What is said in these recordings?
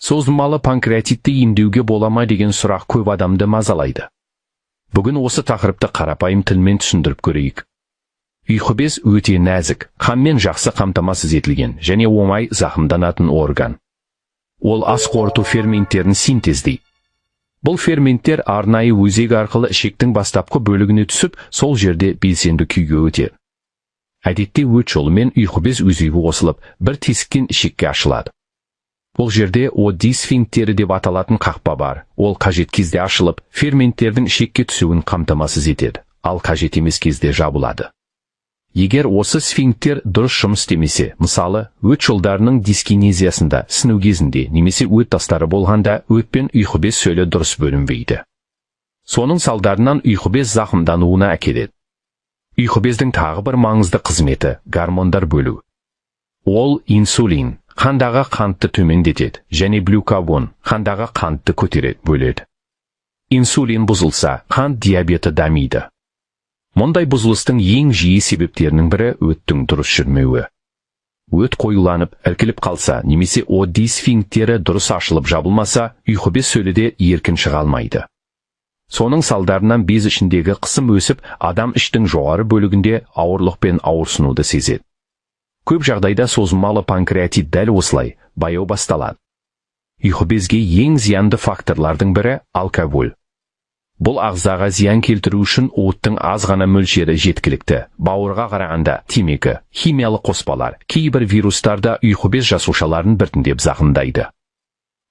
Созылмалы панкреатитті емдеуге бола ма деген сұрақ көп адамды мазалайды. Бүгін осы тақырыпты қарапайым тілмен түсіндіріп көрейік. Ұйқы без өте нәзік, қанмен жақсы қамтамасыз етілген және оңай зақымданатын орган. Ол ас қорыту ферменттерін синтездейді. Бұл ферменттер арнайы өзек арқылы ішектің бастапқы бөлігіне түсіп, сол жерде белсенді күйге өтеді. Әдетте өт жолымен ұйқы без өзегі қосылып, бір тесіктен ішекке ашылады. Бұл жерде Оди сфинктері деп аталатын қақпа бар. Ол қажет кезде ашылып, ферменттердің ішекке түсуін қамтамасыз етеді, ал қажет емес кезде жабылады. Егер осы сфинктер дұрыс жұмыс істемесе, мысалы, өт жолдарының дискинезиясында, сыну кезінде немесе өт тастары болғанда өт пен ұйқы без сөлі дұрыс бөлінбейді. Соның салдарынан ұйқы без зақымдануына әкеледі. Ұйқы бездің тағы бір маңызды қызметі – гормондар бөлу. Ол инсулин, қандағы қантты төмендетеді, және глюкагон, қандағы қантты көтереді, бөледі. Инсулин бұзылса, қант диабеті дамиды. Мұндай бұзылыстың ең жиі себептерінің бірі өттің дұрыс жүрмеуі. Өт қоюланып, іркіліп қалса, немесе Оди сфинктері дұрыс ашылып жабылмаса, ұйқы без сөліде еркін шыға алмайды. Соның салдарынан без ішіндегі қысым өсіп, адам іштің жоғары бөлігінде ауырлық пен ауырсынуды сезеді. Көп жағдайда созылмалы панкреатит дәл осылай, баяу басталады. Ұйқы безге ең зиянды факторлардың бірі алкоголь. Бұл ағзаға зиян келтіру үшін оттың аз ғана мөлшері жеткілікті. Бауырға қарағанда темекі, химиялық қоспалар, кейбір вирустарда ұйқы без жасушаларын біртіндеп зақымдайды.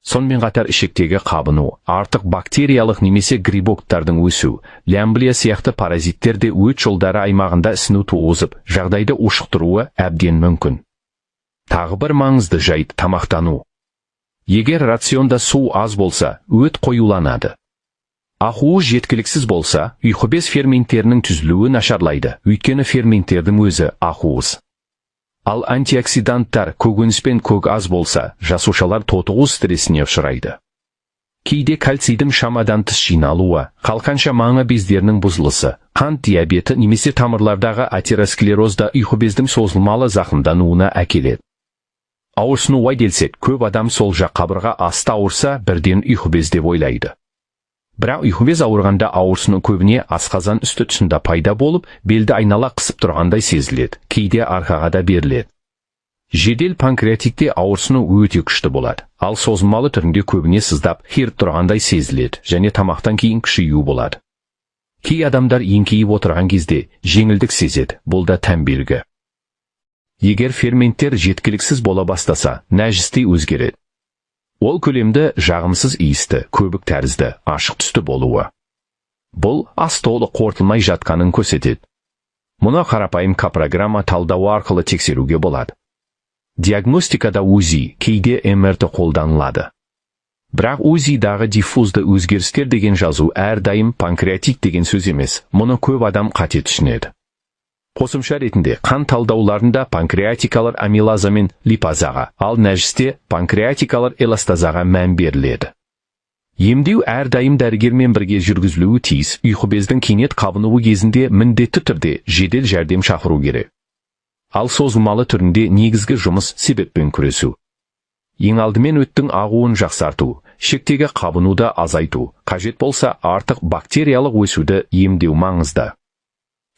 Сонымен қатар ішектегі қабыну, артық бактериялық немесе грибоктардың өсу, лямблия сияқты паразиттер де өт жолдары аймағында ісіну туғызып, жағдайды ушықтыруы әбден мүмкін. Тағы бір маңызды жайт – тамақтану. Егер рационда су аз болса, өт қоюланады. Ақуы жеткіліксіз болса, ұйқы без ферменттерінің түзілуі нашарлайды, өйткені ферменттердің өзі ақуыз. Ал антиоксиданттар көкөніс пен көк аз болса, жасушалар тотығу стрессіне ұшырайды. Кейде кальцийдің шамадан тыс жиналуы, қалқанша маңы бездерінің бұзылысы, қант диабеті немесе тамырлардағы атеросклерозда ұйқы бездің созылмалы зақымдануына әкеледі. Ауырсынуға келсек, көп адам сол жақ қабырға асты ауырса, бірден ұйқы без деп ойлайды. Бірақ ұйқы без ауырғанда ауырсыну көбіне асқазан үсті тұсында пайда болып, белді айнала қысып тұрғандай сезіледі, кейде арқаға да беріледі. Жедел панкреатитте ауырсыну өте күшті болады, ал созылмалы түрінде көбіне сыздап, хиріп тұрғандай сезіледі, және тамақтан кейін күшею болады. Кей адамдар еңкейіп отырған кезде жеңілдік сезеді, бұл да тән белгі. Егер ферменттер жеткіліксіз бола бастаса, нәжістей өзгереді. Ол көлемді жағымсыз иісті, көбік тәрізді, ашық түсті болуы. Бұл ас толық қорытылмай жатқанын көрсетеді. Мұны қарапайым капрограмма талдауы арқылы тексеруге болады. Диагностикада УЗИ, кейде МРТ қолданылады. Бірақ УЗИ-дағы диффузды өзгерістер деген жазу әрдайым панкреатит деген сөз емес, мұны көп адам қате түсінеді. Қосымша ретінде қан талдауларында панкреатикалар амилаза мен липазаға, ал нәжісте панкреатикалар эластазаға мән беріледі. Емдеу әрдайым дәрігермен бірге жүргізілуі тиіс, ұйқы бездің кенет қабынуы кезінде міндетті түрде жедел жәрдем шақыру керек. Ал созылмалы түрінде негізгі жұмыс себеппен күресу. Ең алдымен өттің ағуын жақсарту, ішектегі қабынуды азайту, қажет болса артық бактериялық өсуді емдеу маңызды.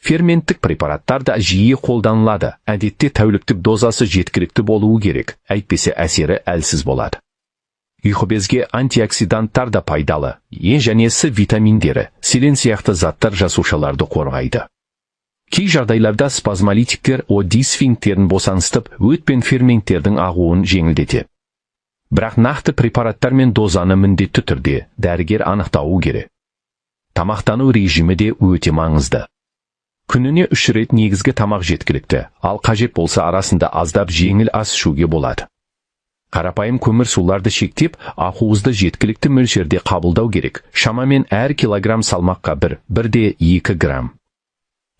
Ферменттік препараттар да жиі қолданылады, әдетте тәуліктік дозасы жеткілікті болуы керек, әйтпесе әсері әлсіз болады. Ұйқы безге антиоксиданттар да пайдалы, Е және С витаминдері, селен сияқты заттар жасушаларды қорғайды. Кей жағдайларда спазмолитиктер Оди сфинктерін босаңсытып, өт пен ферменттердің ағуын жеңілдетеді. Бірақ нақты препараттар мен дозаны міндетті түрде дәрігер анықтауы керек. Тамақтану режимі де өте маңызды. Күніне 3 рет негізгі тамақ жеткілікті, ал қажет болса арасында аздап жеңіл ас ішуге болады. Қарапайым көмір суларды шектеп, ақуызды жеткілікті мөлшерде қабылдау керек, шамамен әр килограмм салмаққа 1,2 грамм.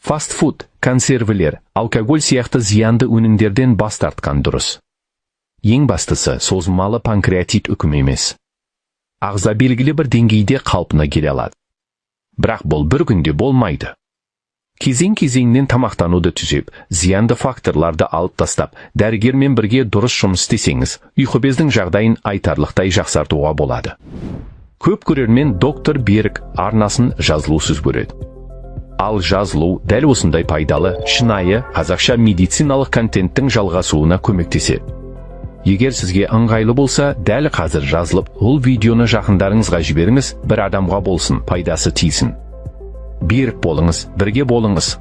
Фастфуд, консервілер, алкоголь сияқты зиянды өнімдерден бас тартқан дұрыс. Ең бастысы созылмалы панкреатит үкім емес. Ағза белгілі бір деңгейде қалпына келе алады. Бірақ бұл бір күнде болмайды. Кезең-кезеңнен тамақтануды түзеп, зиянды факторларды алып тастап, дәрігермен бірге дұрыс жұмыс істесеңіз, ұйқы бездің жағдайын айтарлықтай жақсартуға болады. Көп көрермен доктор Берік арнасын жазылусыз көреді. Ал жазылу дәл осындай пайдалы, шынайы, қазақша медициналық контенттің жалғасуына көмектеседі. Егер сізге ыңғайлы болса, дәл қазір жазылып, ол видеоны жақындарыңызға жіберіңіз, бір адамға болсын, пайдасы тисін. Берік болыңыз, бірге болыңыз.